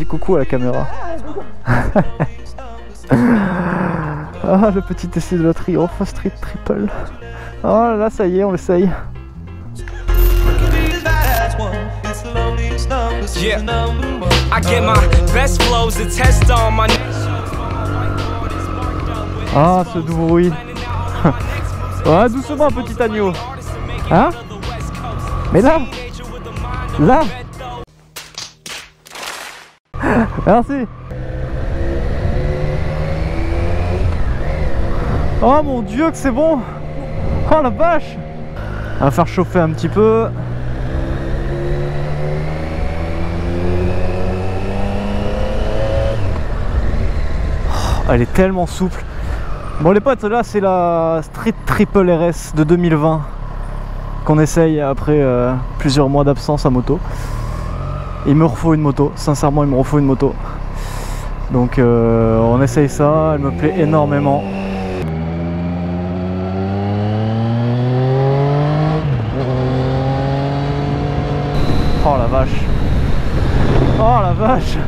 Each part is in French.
coucou à la caméra. Ah, le petit essai de la Triomphe Street Triple. Oh là, ça y est, on l'essaye. Yeah, I get my best flows to test on my. Ah, ce doux bruit. Ouais, doucement, petit agneau. Hein? Mais là, là. Merci. Oh mon Dieu, que c'est bon. Oh la vache. On va faire chauffer un petit peu. Elle est tellement souple. Bon les potes, là c'est la Street Triple RS de 2020 qu'on essaye après plusieurs mois d'absence à moto. Il me refaut une moto, sincèrement il me refaut une moto. Donc on essaye ça, elle me plaît énormément. Oh la vache. Oh la vache.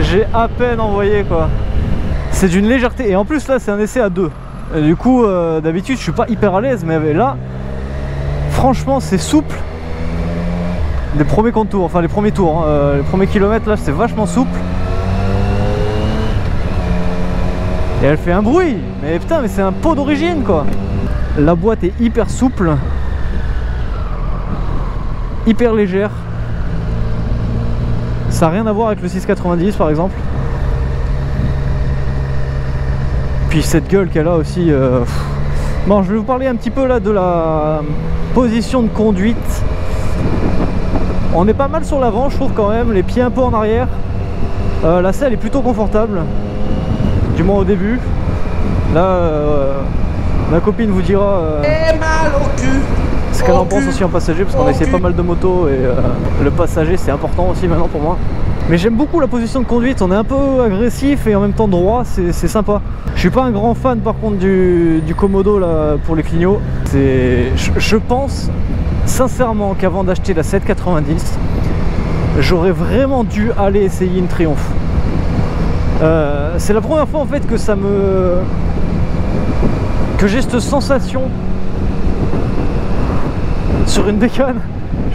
J'ai à peine envoyé quoi. C'est d'une légèreté et en plus là c'est un essai à deux. Et du coup d'habitude je suis pas hyper à l'aise, mais là franchement c'est souple. Les premiers contours, enfin les premiers tours, hein, les premiers kilomètres là c'est vachement souple. Et elle fait un bruit, mais putain mais c'est un pot d'origine quoi. La boîte est hyper souple, hyper légère. Ça n'a rien à voir avec le 690 par exemple. Puis cette gueule qu'elle a aussi. Bon, je vais vous parler un petit peu là de la position de conduite. On est pas mal sur l'avant, je trouve quand même, les pieds un peu en arrière. La selle est plutôt confortable, du moins au début. Là, ma copine vous dira ce qu'elle en pense aussi en passager, parce qu'on a essayé pas mal de motos et le passager c'est important aussi maintenant pour moi. Mais j'aime beaucoup la position de conduite, on est un peu agressif et en même temps droit, c'est sympa. Je suis pas un grand fan par contre du Komodo là, pour les clignots. Je pense sincèrement qu'avant d'acheter la 790, j'aurais vraiment dû aller essayer une Triumph. C'est la première fois en fait que que j'ai cette sensation sur une bécane.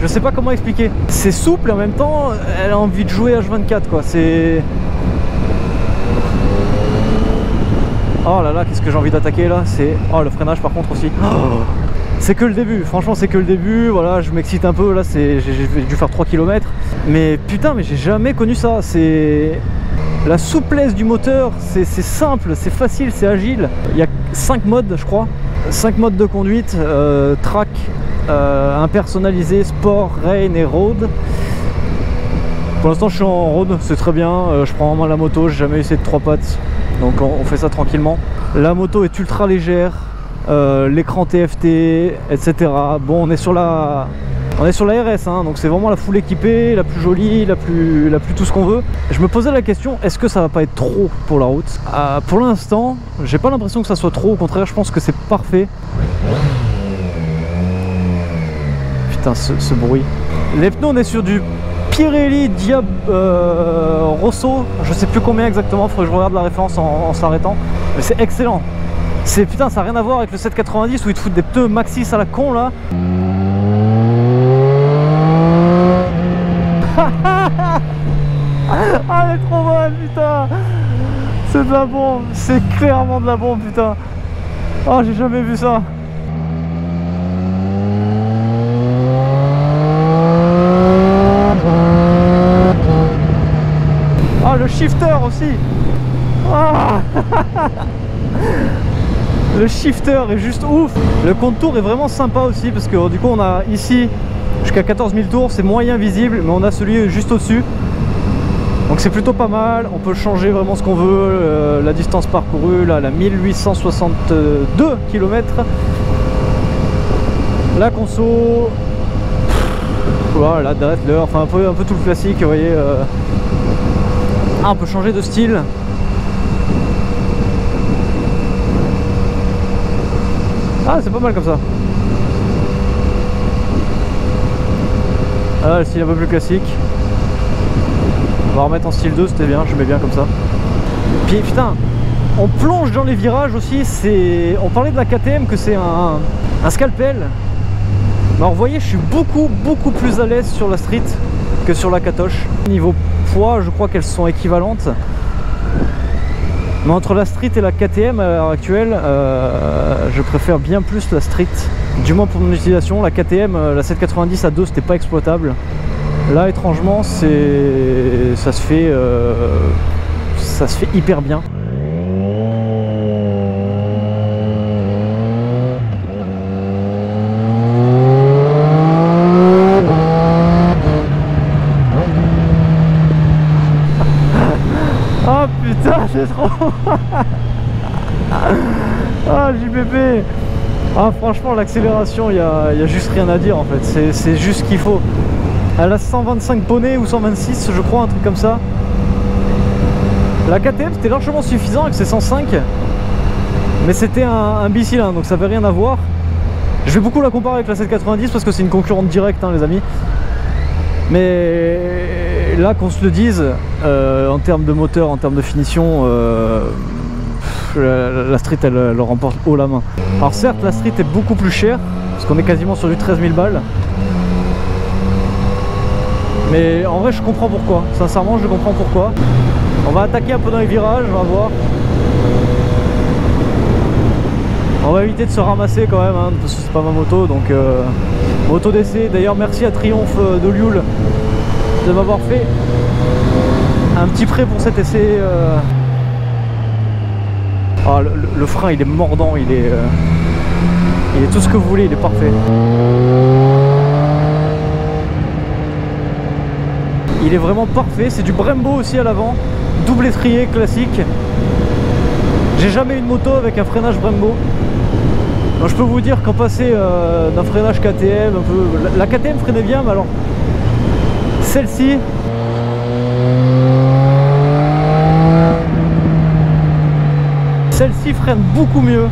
Je sais pas comment expliquer. C'est souple et en même temps elle a envie de jouer H24 quoi. C'est... Oh là là, qu'est-ce que j'ai envie d'attaquer là. C'est... Oh, le freinage par contre aussi. Oh, c'est que le début, franchement c'est que le début. Voilà, je m'excite un peu là, j'ai dû faire 3 km. Mais putain, mais j'ai jamais connu ça. C'est... La souplesse du moteur, c'est simple, c'est facile, c'est agile. Il y a 5 modes je crois. 5 modes de conduite, track, impersonnalisé, sport, rain et road. Pour l'instant je suis en road, c'est très bien. Je prends en main la moto, j'ai jamais essayé de 3 pattes. Donc on fait ça tranquillement. La moto est ultra légère, l'écran TFT, etc. Bon, on est sur la RS, hein, donc c'est vraiment la full équipée, la plus jolie, la plus tout ce qu'on veut. Je me posais la question, est-ce que ça va pas être trop pour la route? Pour l'instant, j'ai pas l'impression que ça soit trop, au contraire, je pense que c'est parfait. Putain, ce bruit. Les pneus, on est sur du Pirelli Rosso, je sais plus combien exactement, faudrait que je regarde la référence en s'arrêtant, mais c'est excellent. Putain, ça n'a rien à voir avec le 790 où ils te foutent des pneus Maxxis à la con là. Ah, elle est trop bonne, putain. C'est de la bombe, c'est clairement de la bombe, putain. Oh, j'ai jamais vu ça. Ah, le shifter aussi. Ah. Le shifter est juste ouf. Le contour est vraiment sympa aussi parce que du coup on a ici jusqu'à 14 000 tours, c'est moyen visible, mais on a celui juste au-dessus. Donc c'est plutôt pas mal, on peut changer vraiment ce qu'on veut. La distance parcourue, là, la 1862 km. La conso, voilà, la date, l'heure, enfin un peu tout le classique, vous voyez. Ah, on peut changer de style. Ah, c'est pas mal comme ça. Ah, le style un peu plus classique. On va remettre en style 2, c'était bien, je mets bien comme ça. Puis putain, on plonge dans les virages aussi, on parlait de la KTM que c'est un scalpel. Alors vous voyez, je suis beaucoup plus à l'aise sur la street que sur la Katoche. Niveau poids, je crois qu'elles sont équivalentes. Mais entre la street et la KTM à l'heure actuelle, je préfère bien plus la street. Du moins pour mon utilisation, la KTM, la 790 à 2 c'était pas exploitable. Là étrangement ça se fait hyper bien. Oh putain, c'est trop. Ah JPP. Ah franchement l'accélération, il y a juste rien à dire en fait, c'est juste ce qu'il faut. Elle a 125 poneys ou 126 je crois, un truc comme ça. La KTM c'était largement suffisant avec ses 105, mais c'était un bicylindre donc ça avait rien à voir. Je vais beaucoup la comparer avec la 790 parce que c'est une concurrente directe hein, les amis. Mais là qu'on se le dise, en termes de moteur, en termes de finition, la street elle remporte haut la main. Alors certes la street est beaucoup plus chère, parce qu'on est quasiment sur du 13 000 balles. Mais en vrai je comprends pourquoi, sincèrement je comprends pourquoi. On va attaquer un peu dans les virages, on va voir. On va éviter de se ramasser quand même, hein, parce que c'est pas ma moto, donc moto d'essai. D'ailleurs merci à Triomphe de Lioul de m'avoir fait un petit prêt pour cet essai. Ah, le frein il est mordant, il est tout ce que vous voulez, il est parfait. Il est vraiment parfait, c'est du Brembo aussi à l'avant, double étrier classique. J'ai jamais eu une moto avec un freinage Brembo. Donc je peux vous dire qu'en passé d'un freinage KTM, un peu... la KTM freinait bien, mais alors celle-ci, freine beaucoup mieux.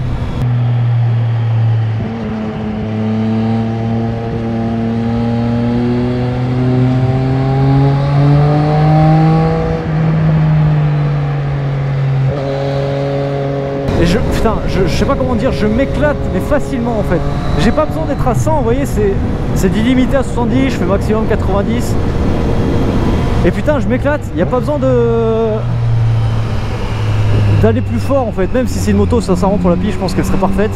Je sais pas comment dire, je m'éclate mais facilement en fait. J'ai pas besoin d'être à 100, vous voyez, c'est limité à 70, je fais maximum 90. Et putain, je m'éclate, il n'y a pas besoin d'aller plus fort en fait, même si c'est une moto, sincèrement pour la piste, je pense qu'elle serait parfaite.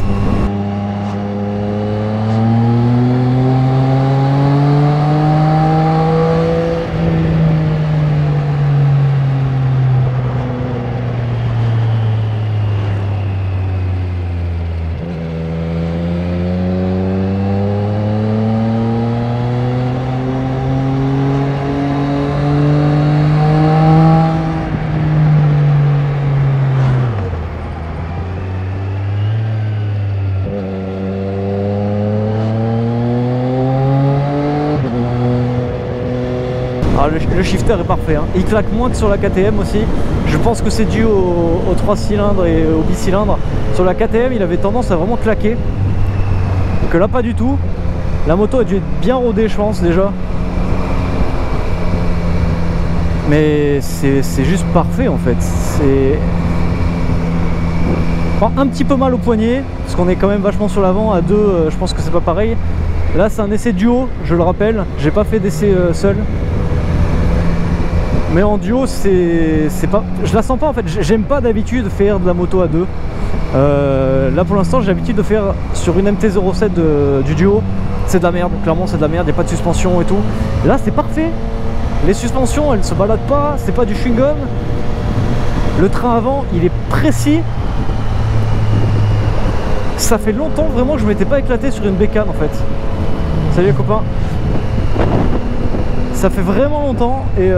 Le shifter est parfait, hein. Il claque moins que sur la KTM aussi. Je pense que c'est dû aux 3 cylindres et au bicylindre. Sur la KTM il avait tendance à vraiment claquer, que là pas du tout. La moto a dû être bien rodée je pense déjà. Mais c'est juste parfait en fait. C'est un petit peu mal au poignet, parce qu'on est quand même vachement sur l'avant. À deux je pense que c'est pas pareil. Là c'est un essai duo, je le rappelle. J'ai pas fait d'essai seul. Mais en duo, c'est pas, je la sens pas en fait. J'aime pas d'habitude faire de la moto à deux. Là pour l'instant, j'ai l'habitude de faire sur une MT-07 du duo. C'est de la merde, clairement c'est de la merde, il n'y a pas de suspension et tout. Là c'est parfait. Les suspensions, elles se baladent pas, c'est pas du chewing-gum. Le train avant, il est précis. Ça fait longtemps vraiment que je m'étais pas éclaté sur une bécane en fait. Salut les copains. Ça fait vraiment longtemps et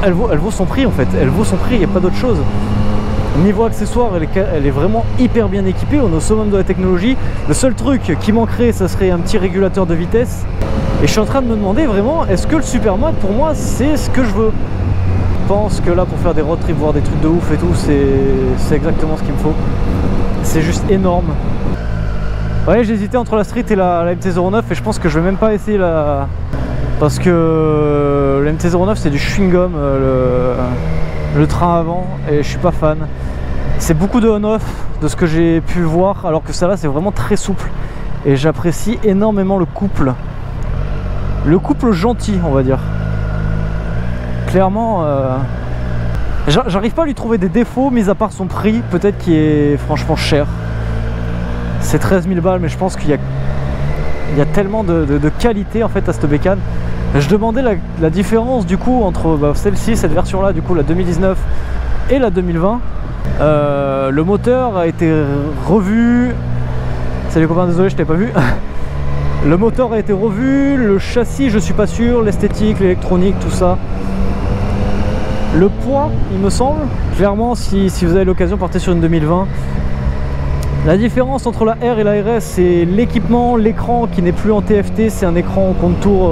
elle vaut son prix en fait, elle vaut son prix, il n'y a pas d'autre chose. Niveau accessoires, elle est vraiment hyper bien équipée, on est au summum de la technologie. Le seul truc qui manquerait, ça serait un petit régulateur de vitesse. Et je suis en train de me demander vraiment, est-ce que le Supermod pour moi c'est ce que je veux? Je pense que là pour faire des road trips, voir des trucs de ouf et tout, c'est exactement ce qu'il me faut. C'est juste énorme. Ouais, j'ai hésité entre la Street et la MT-09 et je pense que je vais même pas essayer parce que le MT-09 c'est du chewing-gum, le train avant, et je suis pas fan. C'est beaucoup de on-off de ce que j'ai pu voir, alors que ça là c'est vraiment très souple. Et j'apprécie énormément le couple gentil, on va dire. Clairement, j'arrive pas à lui trouver des défauts, mis à part son prix, peut-être qui est franchement cher. C'est 13 000 balles, mais je pense qu'il y a tellement de qualité en fait à cette bécane. Je demandais la différence du coup entre celle-ci, cette version-là, du coup la 2019 et la 2020. Le moteur a été revu. Salut copains, désolé je t'ai pas vu. Le moteur a été revu, le châssis je suis pas sûr, l'esthétique, l'électronique, tout ça. Le poids il me semble, clairement si vous avez l'occasion partez sur une 2020. La différence entre la R et la RS c'est l'équipement, l'écran qui n'est plus en TFT, c'est un écran au contour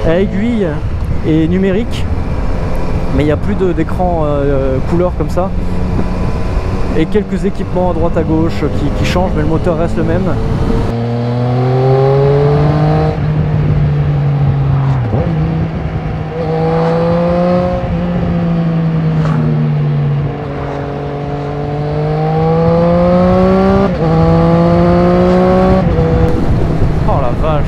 à aiguille et numérique. Mais il n'y a plus d'écran couleur comme ça. Et quelques équipements à droite à gauche qui changent, mais le moteur reste le même. Oh la vache!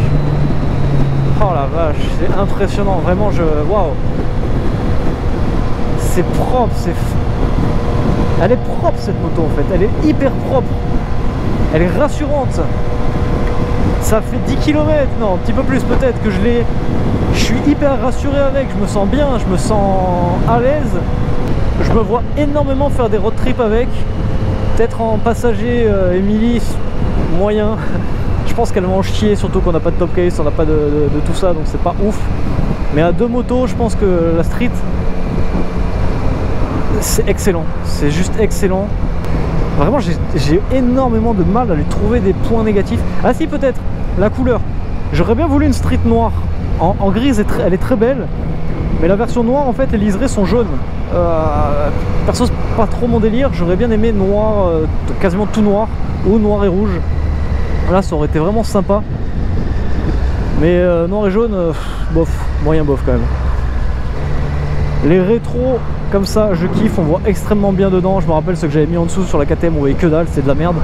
Oh la vache, c'est impressionnant, vraiment waouh! C'est propre, elle est propre cette moto en fait, elle est hyper propre, elle est rassurante. Ça fait 10 km, non un petit peu plus peut-être que je suis hyper rassuré avec, je me sens bien, je me sens à l'aise. Je me vois énormément faire des road trips avec, peut-être en passager Emily moyen. Je pense qu'elle va en chier, surtout qu'on n'a pas de top case, on n'a pas de tout ça, donc c'est pas ouf. Mais à deux motos, je pense que la street c'est excellent, c'est juste excellent. Vraiment j'ai énormément de mal à lui trouver des points négatifs. Ah si, peut-être la couleur, j'aurais bien voulu une street noire en grise, elle est très belle, mais la version noire en fait les liserés sont jaunes. Perso c'est pas trop mon délire, j'aurais bien aimé noir, quasiment tout noir, ou noir et rouge. Là ça aurait été vraiment sympa, mais noir et jaune, bof, moyen bof quand même. Les rétros comme ça je kiffe, on voit extrêmement bien dedans. Je me rappelle ceux que j'avais mis en dessous sur la KTM, on voyait que dalle, c'est de la merde.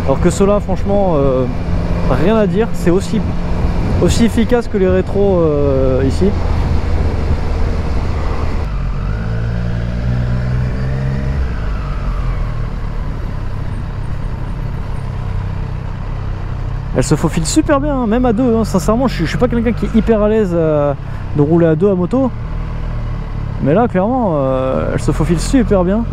Alors que ceux-là franchement rien à dire, c'est aussi efficace que les rétros ici. Elle se faufile super bien, hein, même à deux, hein. Sincèrement je suis pas quelqu'un qui est hyper à l'aise de rouler à deux à moto. Mais là clairement elle se faufile super bien.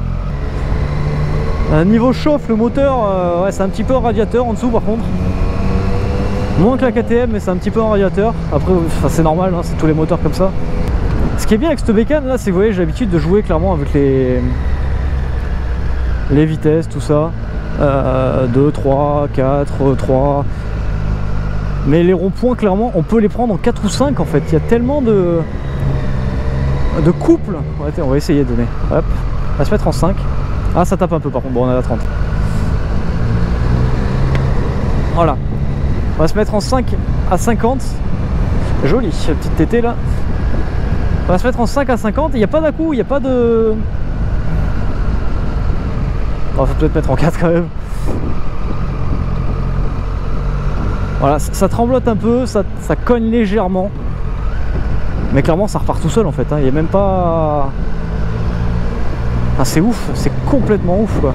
Niveau chauffe, le moteur ouais, c'est un petit peu un radiateur en dessous par contre. Moins que la KTM, mais c'est un petit peu un radiateur. Après c'est normal, hein, c'est tous les moteurs comme ça. Ce qui est bien avec cette bécane là, c'est que vous voyez j'ai l'habitude de jouer clairement avec les vitesses, tout ça. 2, 3, 4, 3. Mais les ronds-points clairement on peut les prendre en 4 ou 5 en fait. Il y a tellement de couple. Ouais, on va essayer de donner. Hop, on va se mettre en 5. Ah ça tape un peu par contre, bon on est à 30. Voilà. On va se mettre en 5 à 50. Joli, petite tétée là. On va se mettre en 5 à 50, il n'y a pas d'à-coup, il n'y a pas de... On va peut-être mettre en 4 quand même. Voilà, ça tremblote un peu, ça cogne légèrement. Mais clairement ça repart tout seul en fait, hein. Il n'y a même pas... Ah, c'est ouf, c'est complètement ouf quoi.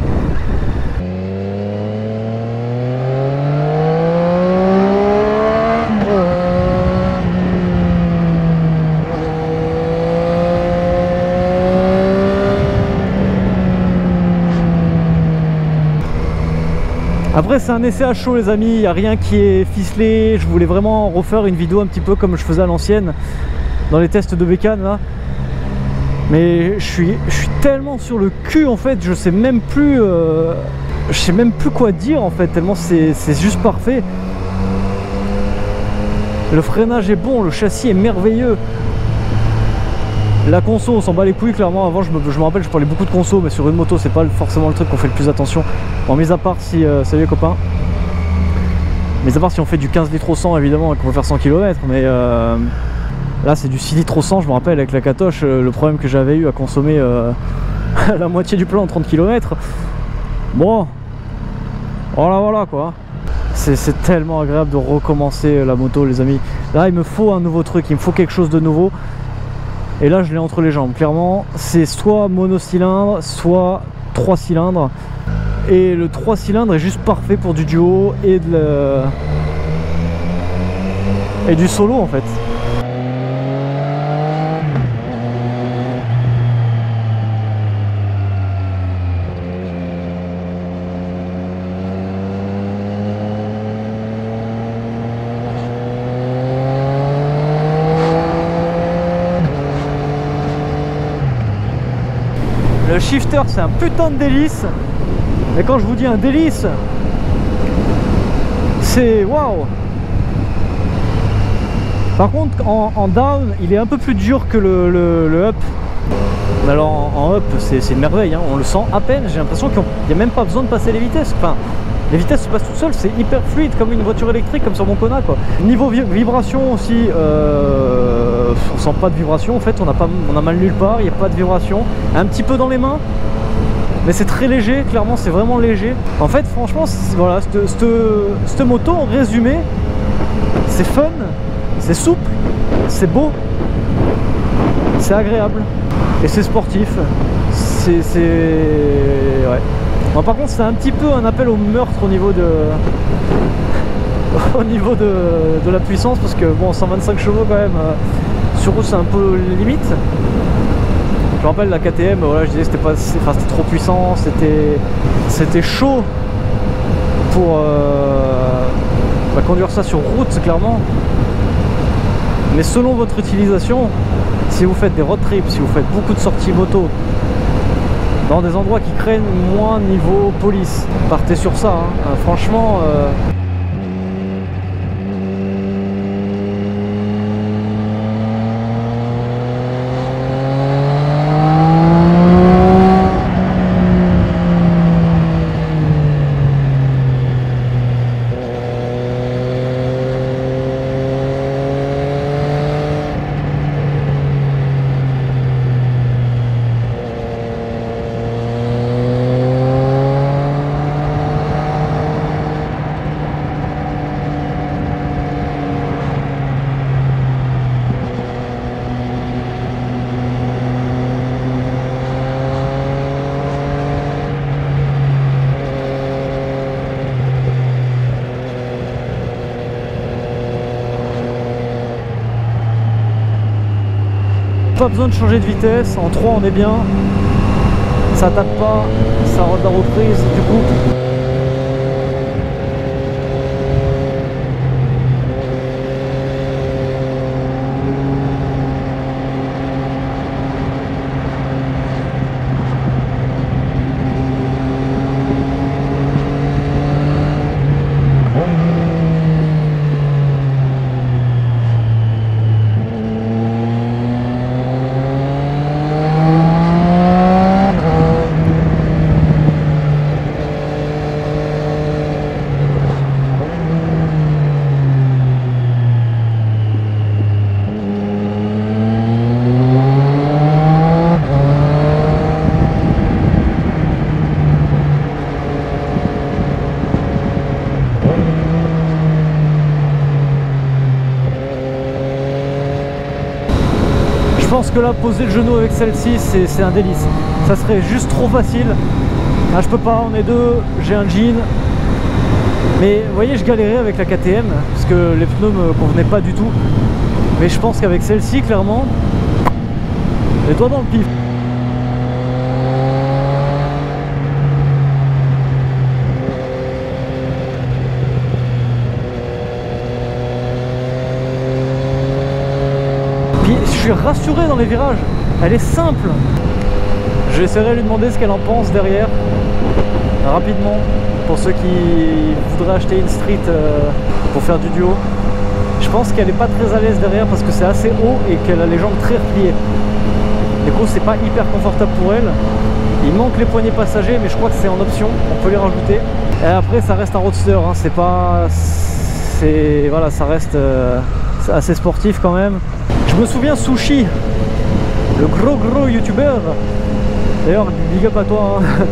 Après c'est un essai à chaud les amis, il n'y a rien qui est ficelé. Je voulais vraiment refaire une vidéo un petit peu comme je faisais à l'ancienne dans les tests de bécane là. Mais je suis tellement sur le cul en fait, je sais même plus quoi dire en fait, tellement c'est juste parfait. Le freinage est bon, le châssis est merveilleux. La conso on s'en bat les couilles clairement. Avant je me rappelle je parlais beaucoup de conso, mais sur une moto c'est pas forcément le truc qu'on fait le plus attention. Bon, mis à part si salut les copains, mis à part si on fait du 15 litres au 100 évidemment et qu'on veut faire 100 km, mais Là c'est du 6 litres au 100, je me rappelle avec la Katoche, le problème que j'avais eu à consommer la moitié du plein en 30 km. Bon, voilà quoi. C'est tellement agréable de recommencer la moto les amis. Là il me faut un nouveau truc, il me faut quelque chose de nouveau. Et là je l'ai entre les jambes, clairement. C'est soit monocylindre, soit 3 cylindres. Et le 3 cylindres est juste parfait pour du duo et du solo en fait. Le shifter c'est un putain de délice. Et quand je vous dis un délice, c'est waouh. Par contre en down il est un peu plus dur que le up. Alors en up c'est une merveille hein. On le sent à peine, j'ai l'impression qu'il n'y a même pas besoin de passer les vitesses. Enfin les vitesses se passent toutes seules, c'est hyper fluide comme une voiture électrique, comme sur mon Kona quoi. Niveau vibration aussi, on sent pas de vibration en fait, on a mal nulle part, il n'y a pas de vibration. Un petit peu dans les mains, mais c'est très léger, clairement c'est vraiment léger. En fait franchement voilà, cette moto en résumé, c'est fun, c'est souple, c'est beau, c'est agréable et c'est sportif. Ouais. Bon, par contre c'est un petit peu un appel au meurtre au niveau de la puissance, parce que bon 125 chevaux quand même sur route c'est un peu limite. Je me rappelle la KTM, voilà, je disais c'était trop puissant, c'était chaud pour conduire ça sur route clairement. Mais selon votre utilisation, si vous faites des road trips, si vous faites beaucoup de sorties moto dans des endroits qui craignent moins niveau police, partez sur ça hein. Franchement pas besoin de changer de vitesse, en 3 on est bien, ça tape pas, ça rend la reprise du coup. Je pense que là, poser le genou avec celle-ci, c'est un délice. Ça serait juste trop facile. Ah, je peux pas, on est deux, j'ai un jean. Mais vous voyez, je galérais avec la KTM parce que les pneus me convenaient pas du tout. Mais je pense qu'avec celle-ci, clairement, les doigts dans le pif. Je suis rassuré dans les virages, elle est simple. J'essaierai de lui demander ce qu'elle en pense derrière, rapidement, pour ceux qui voudraient acheter une street pour faire du duo. Je pense qu'elle n'est pas très à l'aise derrière parce que c'est assez haut et qu'elle a les jambes très repliées. Du coup c'est pas hyper confortable pour elle. Il manque les poignées passagers, mais je crois que c'est en option, on peut les rajouter. Et après ça reste un roadster, hein. C'est pas... Voilà, ça reste assez sportif quand même. Je Je me souviens Sushi, le gros youtubeur, d'ailleurs big up à toi, hein.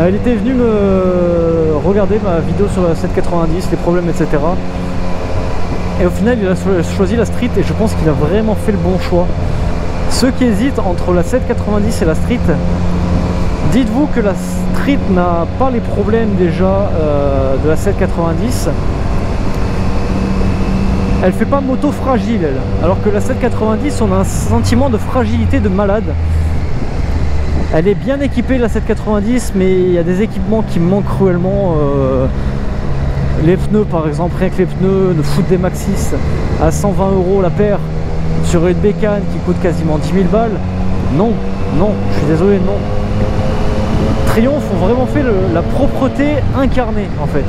Il était venu me regarder ma vidéo sur la 790, les problèmes, etc. Et au final il a choisi la Street et je pense qu'il a vraiment fait le bon choix. Ceux qui hésitent entre la 790 et la Street, dites-vous que la Street n'a pas les problèmes déjà de la 790. Elle fait pas moto fragile elle, alors que la 790 on a un sentiment de fragilité de malade. Elle est bien équipée la 790, mais il y a des équipements qui me manquent cruellement. Les pneus par exemple, rien que les pneus de foutre des Maxxis à 120 € la paire sur une bécane qui coûte quasiment 10 000 balles. Non, je suis désolé, non. Triumph ont vraiment fait la propreté incarnée en fait.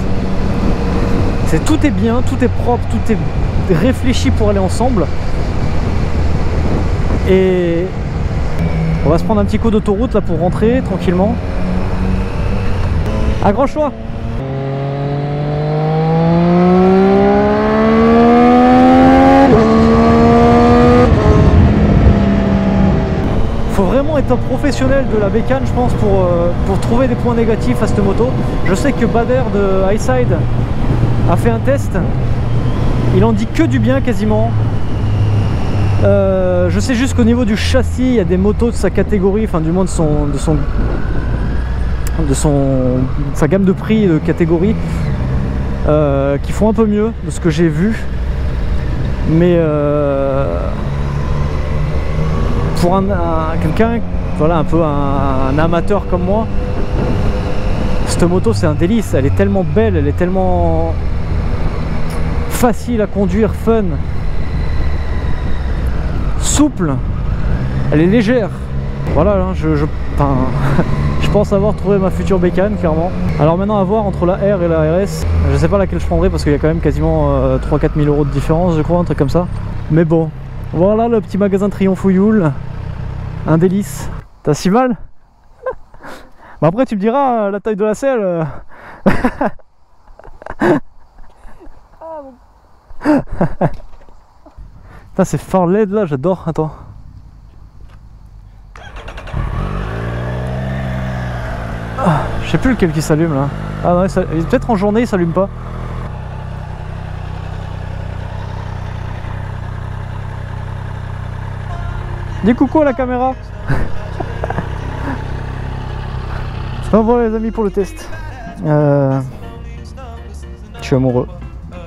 Tout est bien, tout est propre, tout est réfléchi pour aller ensemble. Et on va se prendre un petit coup d'autoroute là pour rentrer tranquillement. Accroche-toi. Faut vraiment être un professionnel de la bécane je pense pour trouver des points négatifs à cette moto. Je sais que Bader de Highside a fait un test, il en dit que du bien quasiment. Je sais juste qu'au niveau du châssis il y a des motos de sa catégorie, enfin du moins de sa gamme de prix de catégorie qui font un peu mieux de ce que j'ai vu, mais pour quelqu'un, voilà, un peu un amateur comme moi, cette moto c'est un délice. Elle est tellement belle, elle est tellement facile à conduire, fun, souple, elle est légère. Voilà, hein, je pense avoir trouvé ma future bécane clairement. Alors maintenant à voir entre la R et la RS, je sais pas laquelle je prendrai parce qu'il y a quand même quasiment 3-4 000 € de différence je crois, un truc comme ça. Mais bon, voilà le petit magasin Triumph Ouyoul, un délice. T'as si mal? Bah après tu me diras la taille de la selle. Putain c'est fort LED là, j'adore. Attends. Je sais plus lequel qui s'allume là. Ah non, peut-être en journée il s'allume pas. Dis coucau à la caméra. Bon voilà les amis pour le test. Je suis amoureux.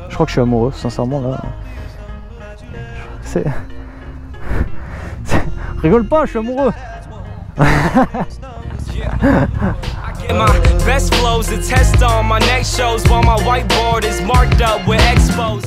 Je crois que je suis amoureux sincèrement là. Rigole pas, je suis amoureux. My best flows to test on my next shows while my whiteboard is marked up with expos.